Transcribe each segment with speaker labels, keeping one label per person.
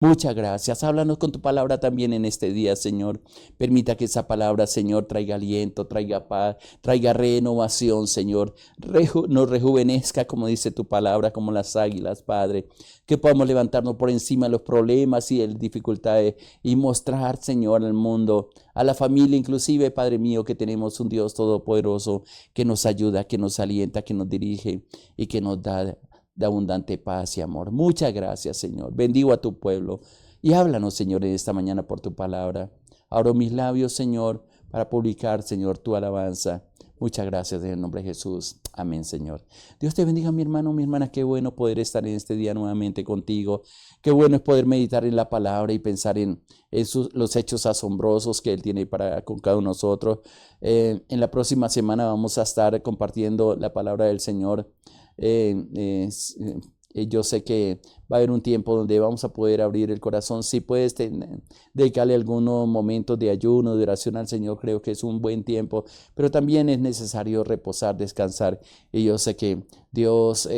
Speaker 1: Muchas gracias. Háblanos con tu palabra también en este día, Señor. Permita que esa palabra, Señor, traiga aliento, traiga paz, traiga renovación, Señor. Nos rejuvenezca, como dice tu palabra, como las águilas, Padre. Que podamos levantarnos por encima de los problemas y de las dificultades y mostrar, Señor, al mundo, a la familia, inclusive, Padre mío, que tenemos un Dios todopoderoso que nos ayuda, que nos alienta, que nos dirige y que nos da de abundante paz y amor. Muchas gracias, Señor. Bendigo a tu pueblo y háblanos, Señor, en esta mañana por tu palabra. Abro mis labios, Señor, para publicar, Señor, tu alabanza. Muchas gracias en el nombre de Jesús. Amén, Señor. Dios te bendiga, mi hermano, mi hermana. Qué bueno poder estar en este día nuevamente contigo. Qué bueno es poder meditar en la palabra y pensar en los hechos asombrosos que Él tiene para con cada uno de nosotros. En la próxima semana vamos a estar compartiendo la palabra del Señor. Yo sé que va a haber un tiempo donde vamos a poder abrir el corazón. Si puedes dedicarle algunos momentos de ayuno, de oración al Señor, creo que es un buen tiempo, pero también es necesario reposar, descansar. Y yo sé que Dios,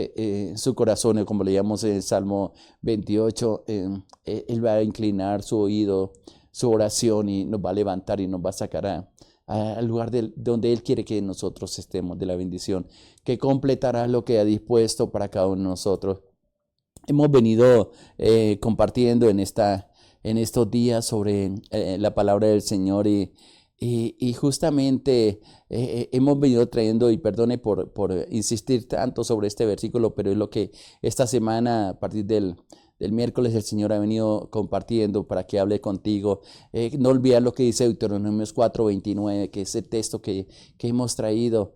Speaker 1: su corazón, como leíamos en el Salmo 28, Él va a inclinar su oído, su oración y nos va a levantar y nos va a sacar al lugar donde Él quiere que nosotros estemos, de la bendición, que completará lo que ha dispuesto para cada uno de nosotros. Hemos venido compartiendo en estos días sobre la palabra del Señor y justamente hemos venido trayendo, y perdone por insistir tanto sobre este versículo, pero es lo que esta semana, a partir del miércoles, el Señor ha venido compartiendo para que hable contigo. No olvidar lo que dice Deuteronomio 4:29, que es el texto que hemos traído,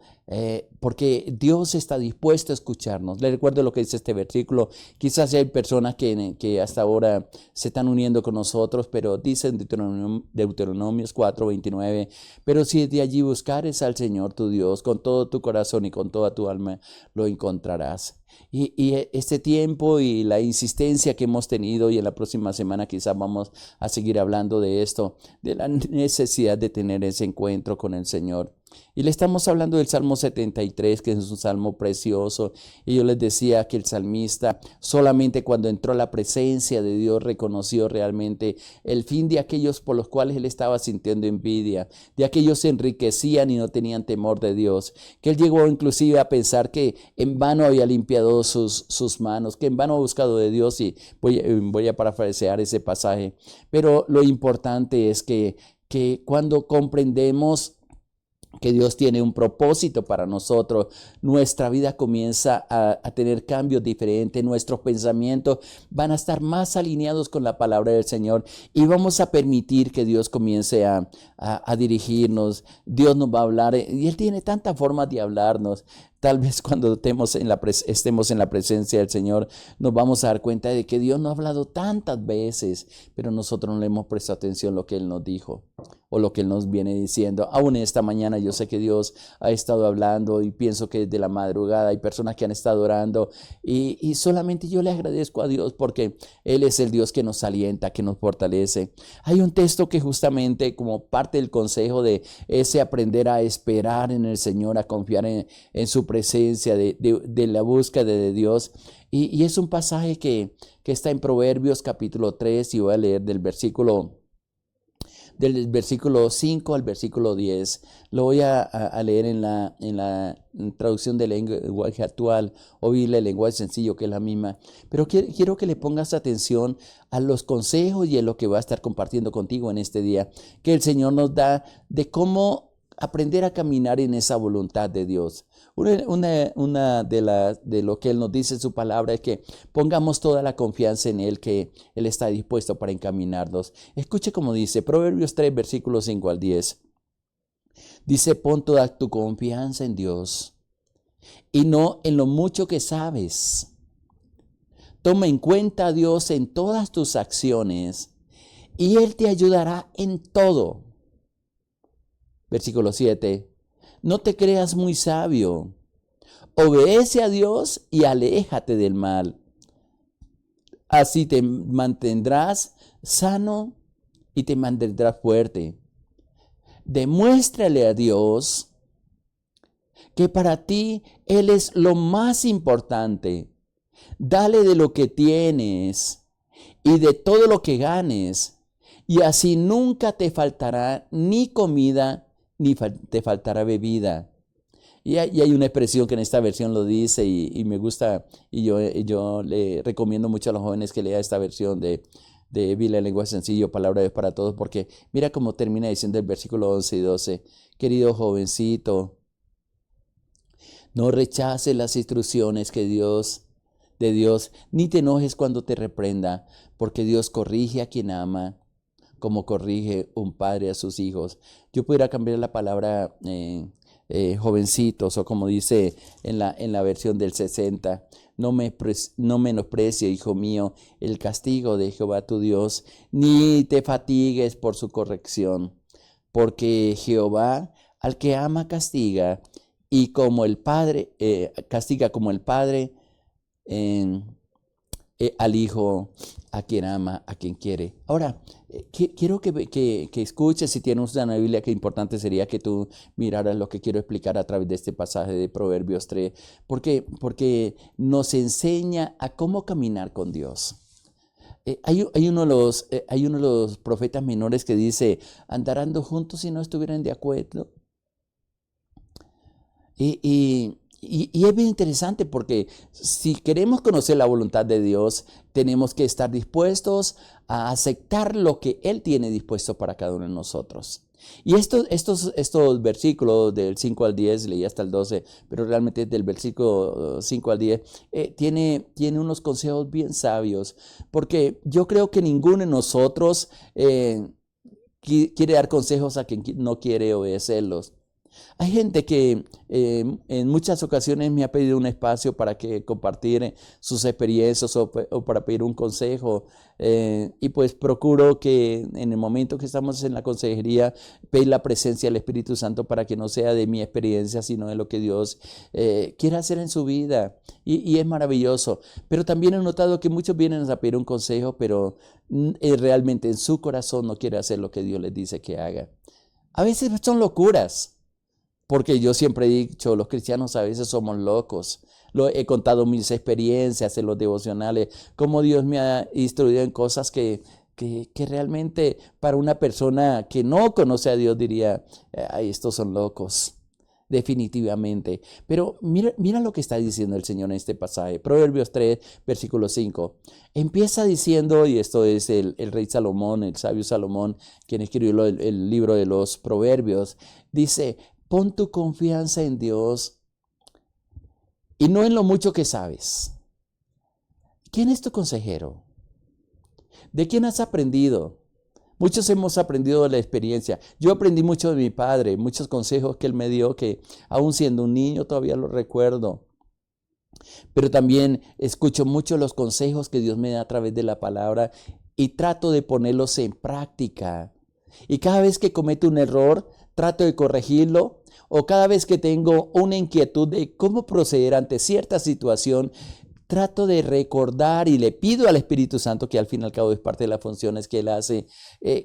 Speaker 1: porque Dios está dispuesto a escucharnos. Le recuerdo lo que dice este versículo. Quizás hay personas que hasta ahora se están uniendo con nosotros, pero dice en Deuteronomio 4:29, pero si de allí buscares al Señor tu Dios con todo tu corazón y con toda tu alma, lo encontrarás. Y este tiempo y la insistencia que hemos tenido, y en la próxima semana quizás vamos a seguir hablando de esto, de la necesidad de tener ese encuentro con el Señor. Y le estamos hablando del Salmo 73, que es un salmo precioso. Y yo les decía que el salmista solamente cuando entró a la presencia de Dios reconoció realmente el fin de aquellos por los cuales él estaba sintiendo envidia, de aquellos se enriquecían y no tenían temor de Dios, que él llegó inclusive a pensar que en vano había limpiado sus manos, que en vano ha buscado de Dios, y voy a parafrasear ese pasaje. Pero lo importante es que cuando comprendemos que Dios tiene un propósito para nosotros, nuestra vida comienza a tener cambios diferentes, nuestros pensamientos van a estar más alineados con la palabra del Señor y vamos a permitir que Dios comience a dirigirnos. Dios nos va a hablar y Él tiene tantas formas de hablarnos. Tal vez cuando estemos en la presencia del Señor nos vamos a dar cuenta de que Dios nos ha hablado tantas veces, pero nosotros no le hemos prestado atención a lo que Él nos dijo o lo que Él nos viene diciendo. Aún esta mañana yo sé que Dios ha estado hablando y pienso que desde la madrugada hay personas que han estado orando y solamente yo le agradezco a Dios porque Él es el Dios que nos alienta, que nos fortalece. Hay un texto que justamente como parte del consejo de ese aprender a esperar en el Señor, a confiar en su presencia, de la búsqueda de Dios. Y es un pasaje que está en Proverbios capítulo 3 y voy a leer del versículo 5 al versículo 10. Lo voy a leer en la traducción del lenguaje actual o Biblia, el lenguaje sencillo, que es la misma. Pero quiero que le pongas atención a los consejos y a lo que va a estar compartiendo contigo en este día, que el Señor nos da de cómo aprender a caminar en esa voluntad de Dios. Una de lo que Él nos dice en su palabra es que pongamos toda la confianza en Él, que Él está dispuesto para encaminarnos. Escuche cómo dice Proverbios 3, versículos 5 al 10. Dice, pon toda tu confianza en Dios y no en lo mucho que sabes. Toma en cuenta a Dios en todas tus acciones y Él te ayudará en todo. Versículo 7. No te creas muy sabio. Obedece a Dios y aléjate del mal. Así te mantendrás sano y te mantendrás fuerte. Demuéstrale a Dios que para ti Él es lo más importante. Dale de lo que tienes y de todo lo que ganes, y así nunca te faltará ni comida, ni te faltará bebida. Y hay una expresión que en esta versión lo dice y me gusta, y yo le recomiendo mucho a los jóvenes que lean esta versión de Biblia en lenguaje sencillo, palabra de Dios para todos, porque mira cómo termina diciendo el versículo 11 y 12. Querido jovencito, no rechaces las instrucciones de Dios, ni te enojes cuando te reprenda, porque Dios corrige a quien ama, como corrige un padre a sus hijos. Yo pudiera cambiar la palabra jovencitos, o como dice en la versión del 60, no menosprecie, hijo mío, el castigo de Jehová tu Dios, ni te fatigues por su corrección, porque Jehová al que ama castiga, y como el Padre, castiga como el Padre al Hijo, a quien ama, a quien quiere. Ahora, quiero que escuches, si tienes una Biblia, qué importante sería que tú miraras lo que quiero explicar a través de este pasaje de Proverbios 3, porque nos enseña a cómo caminar con Dios. Hay uno de los profetas menores que dice, andarán juntos si no estuvieran de acuerdo. Y es bien interesante porque si queremos conocer la voluntad de Dios, tenemos que estar dispuestos a aceptar lo que Él tiene dispuesto para cada uno de nosotros. Y estos versículos del 5 al 10, leí hasta el 12, pero realmente del versículo 5 al 10, tiene unos consejos bien sabios, porque yo creo que ninguno de nosotros quiere dar consejos a quien no quiere obedecerlos. Hay gente que en muchas ocasiones me ha pedido un espacio para que compartir sus experiencias o para pedir un consejo, y pues procuro que en el momento que estamos en la consejería pedir la presencia del Espíritu Santo para que no sea de mi experiencia sino de lo que Dios quiere hacer en su vida, y es maravilloso. Pero también he notado que muchos vienen a pedir un consejo, pero realmente en su corazón no quiere hacer lo que Dios les dice que haga. A veces son locuras. Porque yo siempre he dicho, los cristianos a veces somos locos. He contado mis experiencias en los devocionales, cómo Dios me ha instruido en cosas que realmente para una persona que no conoce a Dios diría, ay, estos son locos, definitivamente. Pero mira lo que está diciendo el Señor en este pasaje. Proverbios 3, versículo 5. Empieza diciendo, y esto es el rey Salomón, el sabio Salomón, quien escribió el libro de los Proverbios, dice, pon tu confianza en Dios y no en lo mucho que sabes. ¿Quién es tu consejero? ¿De quién has aprendido? Muchos hemos aprendido de la experiencia. Yo aprendí mucho de mi padre, muchos consejos que él me dio que aún siendo un niño todavía los recuerdo. Pero también escucho mucho los consejos que Dios me da a través de la palabra y trato de ponerlos en práctica. Y cada vez que cometo un error, trato de corregirlo, o cada vez que tengo una inquietud de cómo proceder ante cierta situación, trato de recordar y le pido al Espíritu Santo, que al fin y al cabo es parte de las funciones que Él hace,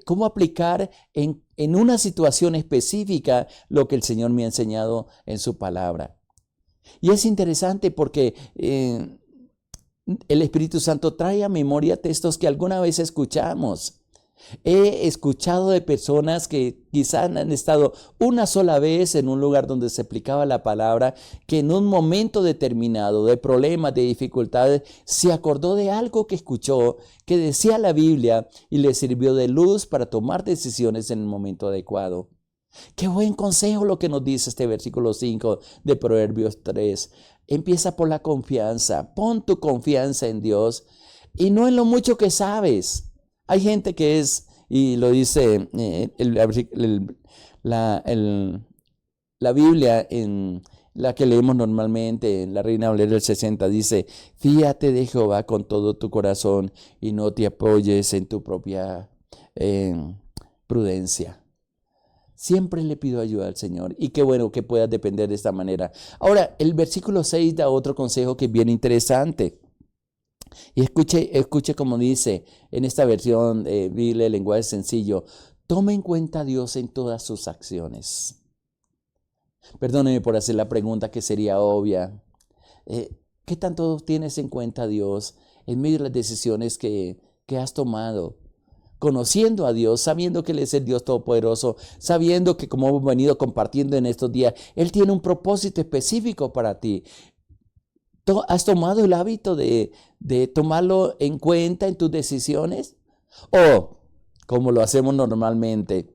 Speaker 1: cómo aplicar en una situación específica lo que el Señor me ha enseñado en su palabra. Y es interesante porque el Espíritu Santo trae a memoria textos que alguna vez escuchamos. He escuchado de personas que quizás han estado una sola vez en un lugar donde se aplicaba la palabra, que en un momento determinado de problemas, de dificultades, se acordó de algo que escuchó, que decía la Biblia y le sirvió de luz para tomar decisiones en el momento adecuado. Qué buen consejo lo que nos dice este versículo 5 de Proverbios 3. Empieza por la confianza. Pon tu confianza en Dios y no en lo mucho que sabes. Hay gente que es, y lo dice la Biblia en la que leemos normalmente, en la Reina Valera del 60, dice, fíate de Jehová con todo tu corazón y no te apoyes en tu propia prudencia. Siempre le pido ayuda al Señor y qué bueno que puedas depender de esta manera. Ahora, el versículo 6 da otro consejo que es bien interesante. Y escuche como dice en esta versión Biblia, lenguaje sencillo, toma en cuenta a Dios en todas sus acciones. Perdóneme por hacer la pregunta que sería obvia. ¿Qué tanto tienes en cuenta a Dios en medio de las decisiones que que has tomado, conociendo a Dios, sabiendo que Él es el Dios Todopoderoso, sabiendo que, como hemos venido compartiendo en estos días, Él tiene un propósito específico para ti. ¿Has tomado el hábito de tomarlo en cuenta en tus decisiones? O, como lo hacemos normalmente,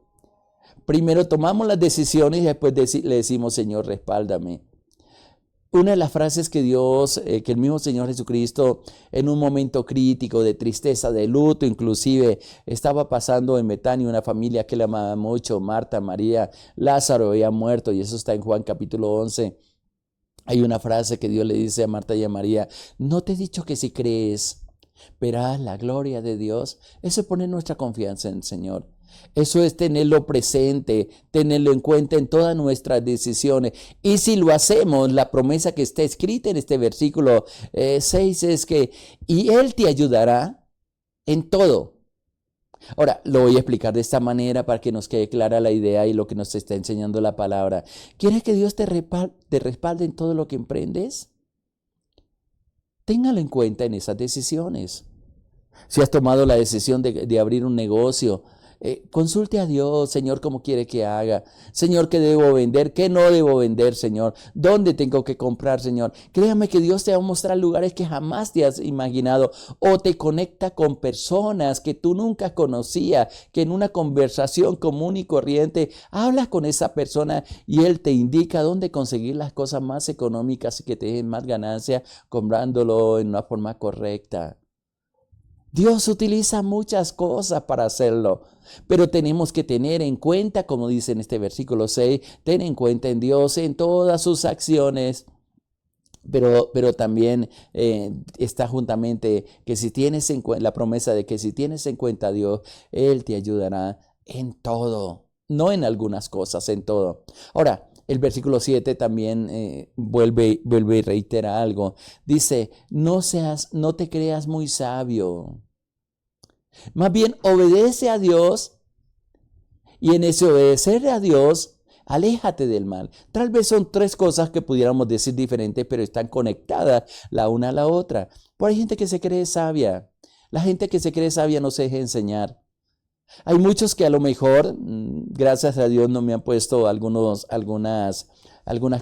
Speaker 1: primero tomamos las decisiones y después le decimos, Señor, respáldame. Una de las frases que que el mismo Señor Jesucristo, en un momento crítico de tristeza, de luto, inclusive estaba pasando en Betania una familia que le amaba mucho, Marta, María, Lázaro había muerto, y eso está en Juan capítulo 11. Hay una frase que Dios le dice a Marta y a María: ¿no te he dicho que si crees verás la gloria de Dios? Eso es poner nuestra confianza en el Señor. Eso es tenerlo presente, tenerlo en cuenta en todas nuestras decisiones. Y si lo hacemos, la promesa que está escrita en este versículo 6 es que, y Él te ayudará en todo. Ahora, lo voy a explicar de esta manera para que nos quede clara la idea y lo que nos está enseñando la palabra. ¿Quieres que Dios te respalde en todo lo que emprendes? Téngalo en cuenta en esas decisiones. Si has tomado la decisión de abrir un negocio, consulte a Dios, Señor, cómo quiere que haga. Señor, ¿qué debo vender? ¿Qué no debo vender, Señor? ¿Dónde tengo que comprar, Señor? Créame que Dios te va a mostrar lugares que jamás te has imaginado, o te conecta con personas que tú nunca conocías, que en una conversación común y corriente hablas con esa persona y Él te indica dónde conseguir las cosas más económicas y que te den más ganancia comprándolo en una forma correcta. Dios utiliza muchas cosas para hacerlo, pero tenemos que tener en cuenta, como dice en este versículo 6, ten en cuenta en Dios en todas sus acciones, pero también está juntamente que si tienes en cuenta la promesa de que si tienes en cuenta a Dios, Él te ayudará en todo, no en algunas cosas, en todo. Ahora, el versículo 7 también vuelve y reitera algo. Dice, no te creas muy sabio. Más bien, obedece a Dios, y en ese obedecer a Dios, aléjate del mal. Tal vez son tres cosas que pudiéramos decir diferentes, pero están conectadas la una a la otra. Por hay gente que se cree sabia. La gente que se cree sabia no se deja enseñar. Hay muchos que a lo mejor, gracias a Dios, no me han puesto algunas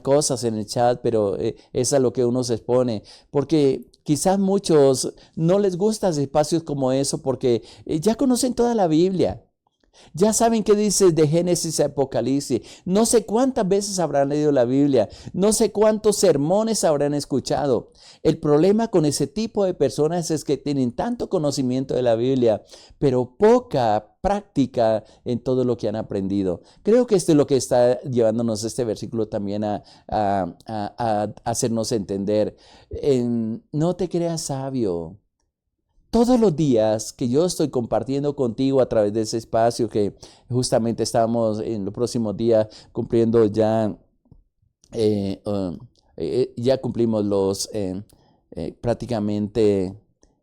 Speaker 1: cosas en el chat, pero es a lo que uno se expone, porque quizás muchos no les gustan espacios como eso, porque ya conocen toda la Biblia. Ya saben qué dice de Génesis a Apocalipsis. No sé cuántas veces habrán leído la Biblia. No sé cuántos sermones habrán escuchado. El problema con ese tipo de personas es que tienen tanto conocimiento de la Biblia, pero poca práctica en todo lo que han aprendido. Creo que esto es lo que está llevándonos este versículo también a hacernos entender. No te creas sabio. Todos los días que yo estoy compartiendo contigo a través de ese espacio que justamente estamos en los próximos días cumpliendo ya, ya cumplimos los prácticamente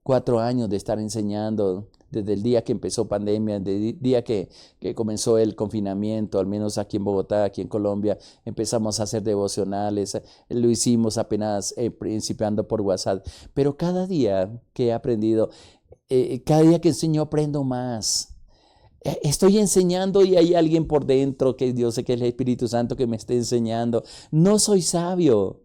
Speaker 1: 4 años de estar enseñando desde el día que empezó pandemia, desde el día que comenzó el confinamiento, al menos aquí en Bogotá, aquí en Colombia, empezamos a hacer devocionales, lo hicimos apenas principiando por WhatsApp, pero cada día que he aprendido, cada día que enseño aprendo más. Estoy enseñando y hay alguien por dentro que yo sé que es el Espíritu Santo que me está enseñando. No soy sabio.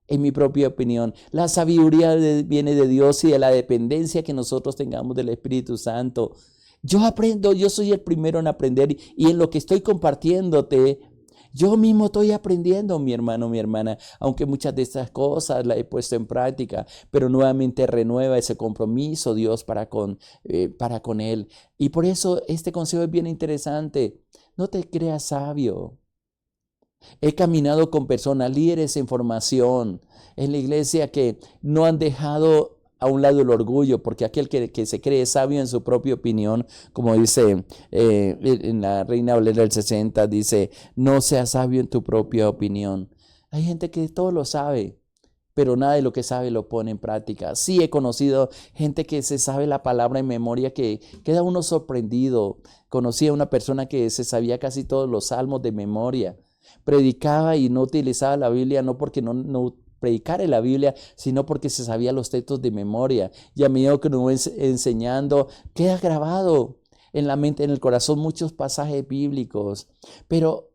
Speaker 1: En mi propia opinión, la sabiduría viene de Dios y de la dependencia que nosotros tengamos del Espíritu Santo. Yo aprendo, yo soy el primero en aprender y en lo que estoy compartiéndote, yo mismo estoy aprendiendo, mi hermano, mi hermana, aunque muchas de estas cosas las he puesto en práctica, pero nuevamente renueva ese compromiso Dios para con Él. Y por eso este consejo es bien interesante. No te creas sabio. He caminado con personas, líderes en formación en la iglesia, que no han dejado a un lado el orgullo, porque aquel que se cree sabio en su propia opinión, como dice en la Reina Valera del 60, dice, no seas sabio en tu propia opinión. Hay gente que todo lo sabe, pero nada de lo que sabe lo pone en práctica. Sí, he conocido gente que se sabe la palabra en memoria que queda uno sorprendido. Conocí a una persona que se sabía casi todos los salmos de memoria. Predicaba y no utilizaba la Biblia no porque no predicar la Biblia, sino porque se sabía los textos de memoria. Y a medida que nos va enseñando, queda grabado en la mente, en el corazón, muchos pasajes bíblicos. Pero,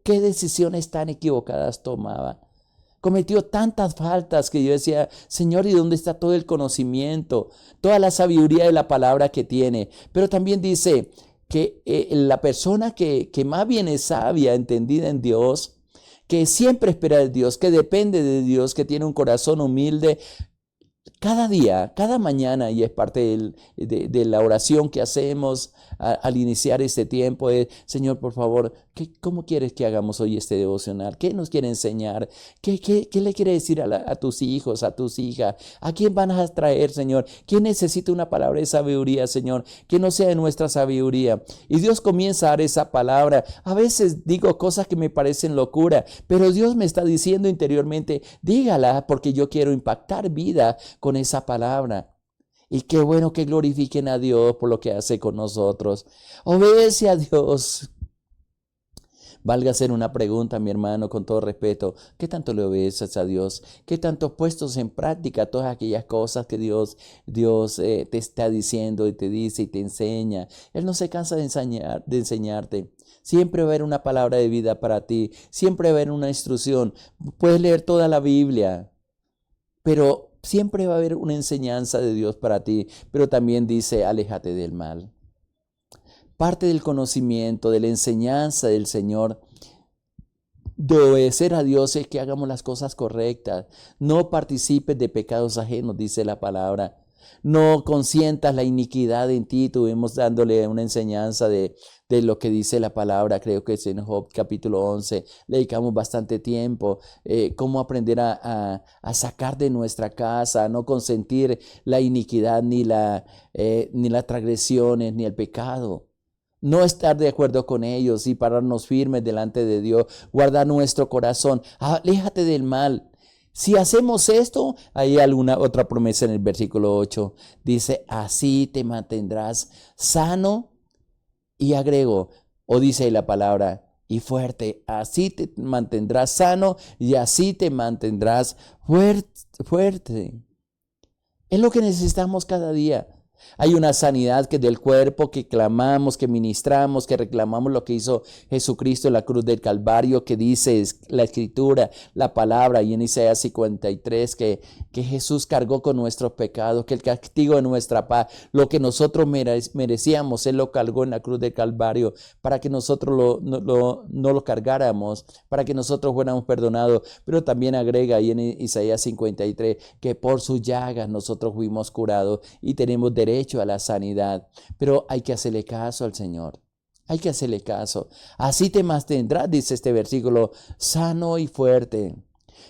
Speaker 1: ¿qué decisiones tan equivocadas tomaba? Cometió tantas faltas que yo decía, Señor, ¿y dónde está todo el conocimiento? Toda la sabiduría de la palabra que tiene. Pero también dice que la persona que más bien es sabia, entendida en Dios, que siempre espera de Dios, que depende de Dios, que tiene un corazón humilde, cada día, cada mañana, y es parte de la oración que hacemos al iniciar este tiempo, es, Señor, por favor, ¿cómo quieres que hagamos hoy este devocional? ¿Qué nos quiere enseñar? ¿Qué le quiere decir a tus hijos, a tus hijas? ¿A quién van a traer, Señor? ¿Quién necesita una palabra de sabiduría, Señor? Que no sea de nuestra sabiduría. Y Dios comienza a dar esa palabra. A veces digo cosas que me parecen locura, pero Dios me está diciendo interiormente, dígala porque yo quiero impactar vida con esa palabra. Y qué bueno que glorifiquen a Dios por lo que hace con nosotros. Obedece a Dios. Valga hacer una pregunta, mi hermano, con todo respeto. ¿Qué tanto le obedeces a Dios? ¿Qué tanto has puesto en práctica todas aquellas cosas que Dios te está diciendo y te dice y te enseña? Él no se cansa de enseñarte. Siempre va a haber una palabra de vida para ti. Siempre va a haber una instrucción. Puedes leer toda la Biblia, pero siempre va a haber una enseñanza de Dios para ti, pero también dice, aléjate del mal. Parte del conocimiento, de la enseñanza del Señor, de obedecer a Dios es que hagamos las cosas correctas. No participes de pecados ajenos, dice la palabra. No consientas la iniquidad en ti. Tuvimos dándole una enseñanza de lo que dice la palabra, creo que es en Job capítulo 11, le dedicamos bastante tiempo, cómo aprender a sacar de nuestra casa, a no consentir la iniquidad, ni las transgresiones, ni el pecado. No estar de acuerdo con ellos y pararnos firmes delante de Dios, guardar nuestro corazón, aléjate del mal. Si hacemos esto, hay alguna otra promesa en el versículo 8, dice, así te mantendrás sano. Y agrego, o dice la palabra, y fuerte, así te mantendrás sano y así te mantendrás fuerte. Es lo que necesitamos cada día. Hay una sanidad que del cuerpo, que clamamos, que ministramos, que reclamamos lo que hizo Jesucristo en la cruz del Calvario, que dice la Escritura, la palabra, y en Isaías 53, que Jesús cargó con nuestros pecados, que el castigo de nuestra paz, lo que nosotros merecíamos, Él lo cargó en la cruz del Calvario, para que nosotros no lo cargáramos, para que nosotros fuéramos perdonados. Pero también agrega ahí en Isaías 53, que por sus llagas nosotros fuimos curados y tenemos derecho a la sanidad, pero hay que hacerle caso al Señor. Hay que hacerle caso. Así te mantendrás, dice este versículo, sano y fuerte.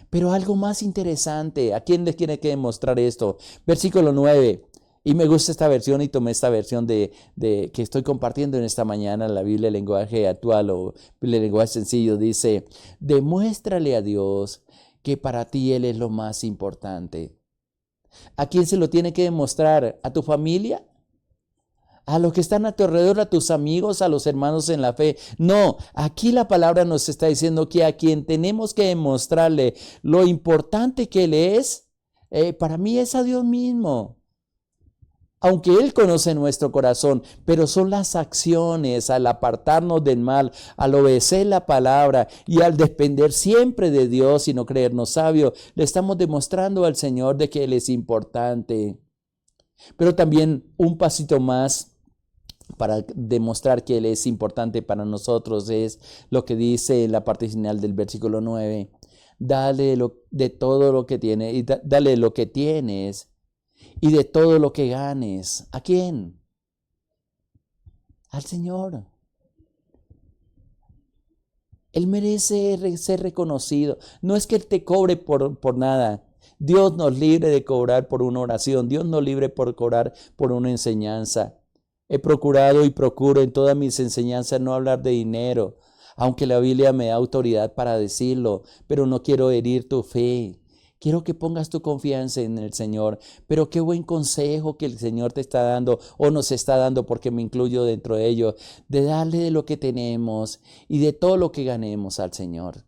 Speaker 1: Pero algo más interesante, ¿a quién les tiene que demostrar esto? Versículo 9. Y me gusta esta versión y tomé esta versión de que estoy compartiendo en esta mañana, la Biblia, el lenguaje actual o el lenguaje sencillo. Dice, demuéstrale a Dios que para ti Él es lo más importante. ¿A quién se lo tiene que demostrar? ¿A tu familia? ¿A los que están a tu alrededor, a tus amigos, a los hermanos en la fe? No, aquí la palabra nos está diciendo que a quien tenemos que demostrarle lo importante que Él es, para mí es a Dios mismo. Aunque Él conoce nuestro corazón, pero son las acciones al apartarnos del mal, al obedecer la palabra y al depender siempre de Dios y no creernos sabios, le estamos demostrando al Señor de que Él es importante. Pero también un pasito más para demostrar que Él es importante para nosotros es lo que dice en la parte final del versículo 9. Dale de todo lo que tiene y dale lo que tienes. Y de todo lo que ganes. ¿A quién? Al Señor. Él merece ser reconocido. No es que Él te cobre por nada. Dios nos libre de cobrar por una oración. Dios nos libre por cobrar por una enseñanza. He procurado y procuro en todas mis enseñanzas no hablar de dinero, aunque la Biblia me da autoridad para decirlo, pero no quiero herir tu fe. Quiero que pongas tu confianza en el Señor, pero qué buen consejo que el Señor te está dando o nos está dando, porque me incluyo dentro de ello, de darle de lo que tenemos y de todo lo que ganemos al Señor.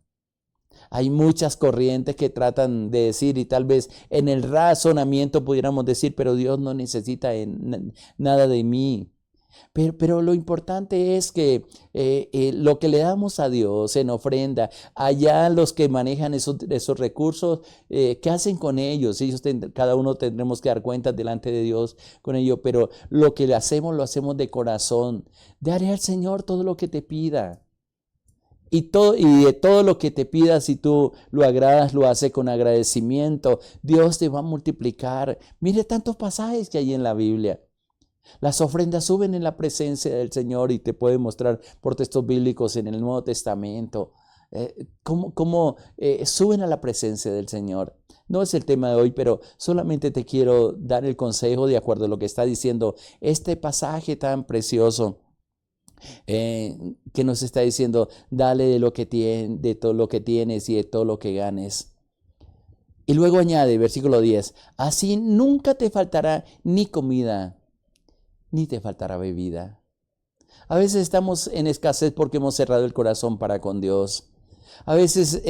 Speaker 1: Hay muchas corrientes que tratan de decir, y tal vez en el razonamiento pudiéramos decir, pero Dios no necesita nada de mí. Pero lo importante es que lo que le damos a Dios en ofrenda, allá los que manejan esos recursos, ¿qué hacen con ellos? Cada uno tendremos que dar cuentas delante de Dios con ello, pero lo que le hacemos, lo hacemos de corazón. Daré al Señor todo lo que te pida. Y de todo lo que te pida, si tú lo agradas, lo haces con agradecimiento, Dios te va a multiplicar. Mire tantos pasajes que hay en la Biblia. Las ofrendas suben en la presencia del Señor y te puede mostrar por textos bíblicos en el Nuevo Testamento cómo suben a la presencia del Señor. No es el tema de hoy, pero solamente te quiero dar el consejo de acuerdo a lo que está diciendo este pasaje tan precioso. Que nos está diciendo, dale de todo lo que tienes y de todo lo que ganes. Y luego añade, versículo 10, así nunca te faltará ni comida, ni te faltará bebida. A veces estamos en escasez porque hemos cerrado el corazón para con Dios. A veces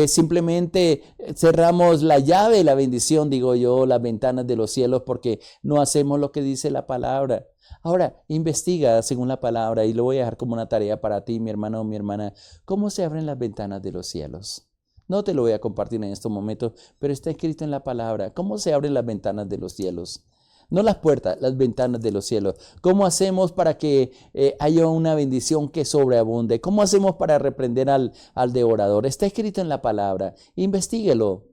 Speaker 1: simplemente cerramos la llave de la bendición, digo yo, las ventanas de los cielos, porque no hacemos lo que dice la palabra. Ahora, investiga según la palabra, y lo voy a dejar como una tarea para ti, mi hermano o mi hermana, cómo se abren las ventanas de los cielos. No te lo voy a compartir en estos momentos, pero está escrito en la palabra. ¿Cómo se abren las ventanas de los cielos? No las puertas, las ventanas de los cielos. ¿Cómo hacemos para que haya una bendición que sobreabunde? ¿Cómo hacemos para reprender al devorador? Está escrito en la palabra. Investíguelo.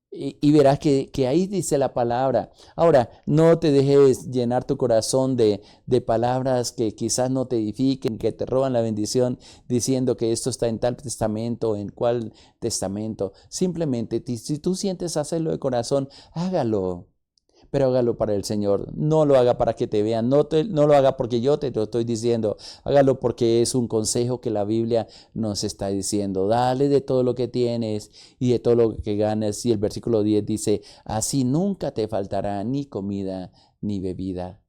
Speaker 1: Y verás que ahí dice la palabra. Ahora, no te dejes llenar tu corazón de palabras que quizás no te edifiquen, que te roban la bendición, diciendo que esto está en tal testamento, en cual testamento. Simplemente, si tú sientes hacerlo de corazón, hágalo. Pero hágalo para el Señor. No lo haga para que te vean. No lo haga porque yo te lo estoy diciendo. Hágalo porque es un consejo que la Biblia nos está diciendo. Dale de todo lo que tienes y de todo lo que ganas. Y el versículo 10 dice, así nunca te faltará ni comida ni bebida.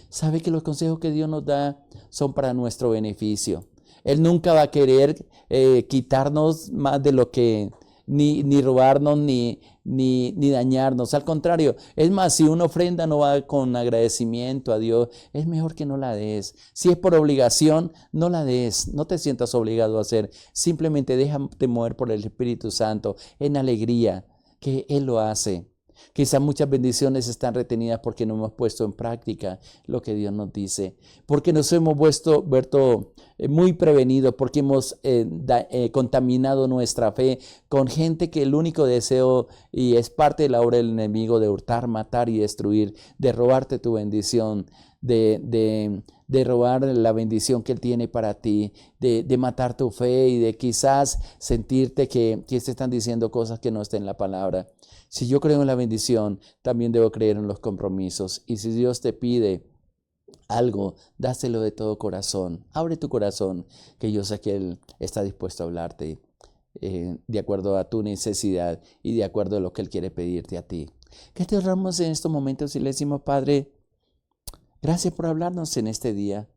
Speaker 1: ¿Sabe que los consejos que Dios nos da son para nuestro beneficio? Él nunca va a querer quitarnos más de lo que, ni robarnos, ni dañarnos. Al contrario, es más, si una ofrenda no va con agradecimiento a Dios, es mejor que no la des. Si es por obligación, no la des. No te sientas obligado a hacer. Simplemente déjate mover por el Espíritu Santo en alegría, que Él lo hace. Quizás muchas bendiciones están retenidas porque no hemos puesto en práctica lo que Dios nos dice, porque nos hemos vuelto muy prevenidos, porque hemos contaminado nuestra fe con gente que el único deseo, y es parte de la obra del enemigo, de hurtar, matar y destruir, de robarte tu bendición, de robar la bendición que Él tiene para ti, de matar tu fe y de quizás sentirte que te están diciendo cosas que no están en la palabra. Si yo creo en la bendición, también debo creer en los compromisos. Y si Dios te pide algo, dáselo de todo corazón. Abre tu corazón, que yo sé que Él está dispuesto a hablarte de acuerdo a tu necesidad y de acuerdo a lo que Él quiere pedirte a ti. Que te honramos en estos momentos y le decimos, Padre, gracias por hablarnos en este día.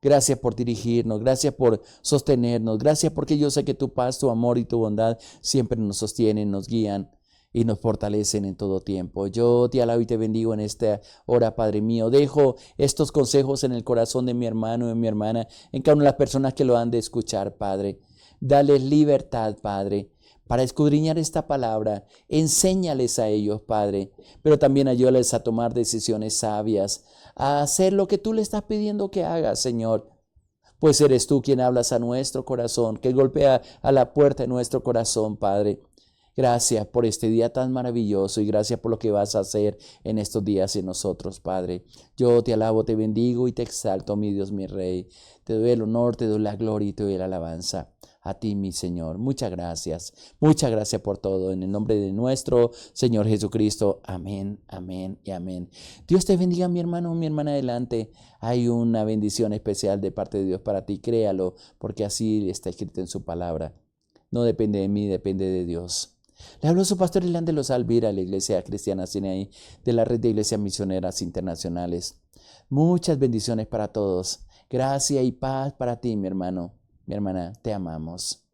Speaker 1: Gracias por dirigirnos, gracias por sostenernos, gracias porque yo sé que tu paz, tu amor y tu bondad siempre nos sostienen, nos guían y nos fortalecen en todo tiempo. Yo te alabo y te bendigo en esta hora, Padre mío. Dejo estos consejos en el corazón de mi hermano y de mi hermana, en cada una de las personas que lo han de escuchar, Padre. Dales libertad, Padre, para escudriñar esta palabra. Enséñales a ellos, Padre, pero también ayúdales a tomar decisiones sabias, a hacer lo que tú le estás pidiendo que haga, Señor. Pues eres tú quien hablas a nuestro corazón, que golpea a la puerta de nuestro corazón, Padre. Gracias por este día tan maravilloso y gracias por lo que vas a hacer en estos días en nosotros, Padre. Yo te alabo, te bendigo y te exalto, mi Dios, mi Rey. Te doy el honor, te doy la gloria y te doy la alabanza. A ti, mi Señor. Muchas gracias por todo. En el nombre de nuestro Señor Jesucristo. Amén, amén y amén. Dios te bendiga, mi hermano, mi hermana, adelante. Hay una bendición especial de parte de Dios para ti. Créalo, porque así está escrito en su palabra. No depende de mí, depende de Dios. Le habló su pastor Ilan de los Alvira, la Iglesia Cristiana Sinaí, de la Red de Iglesias Misioneras Internacionales. Muchas bendiciones para todos. Gracia y paz para ti, mi hermano, mi hermana. Te amamos.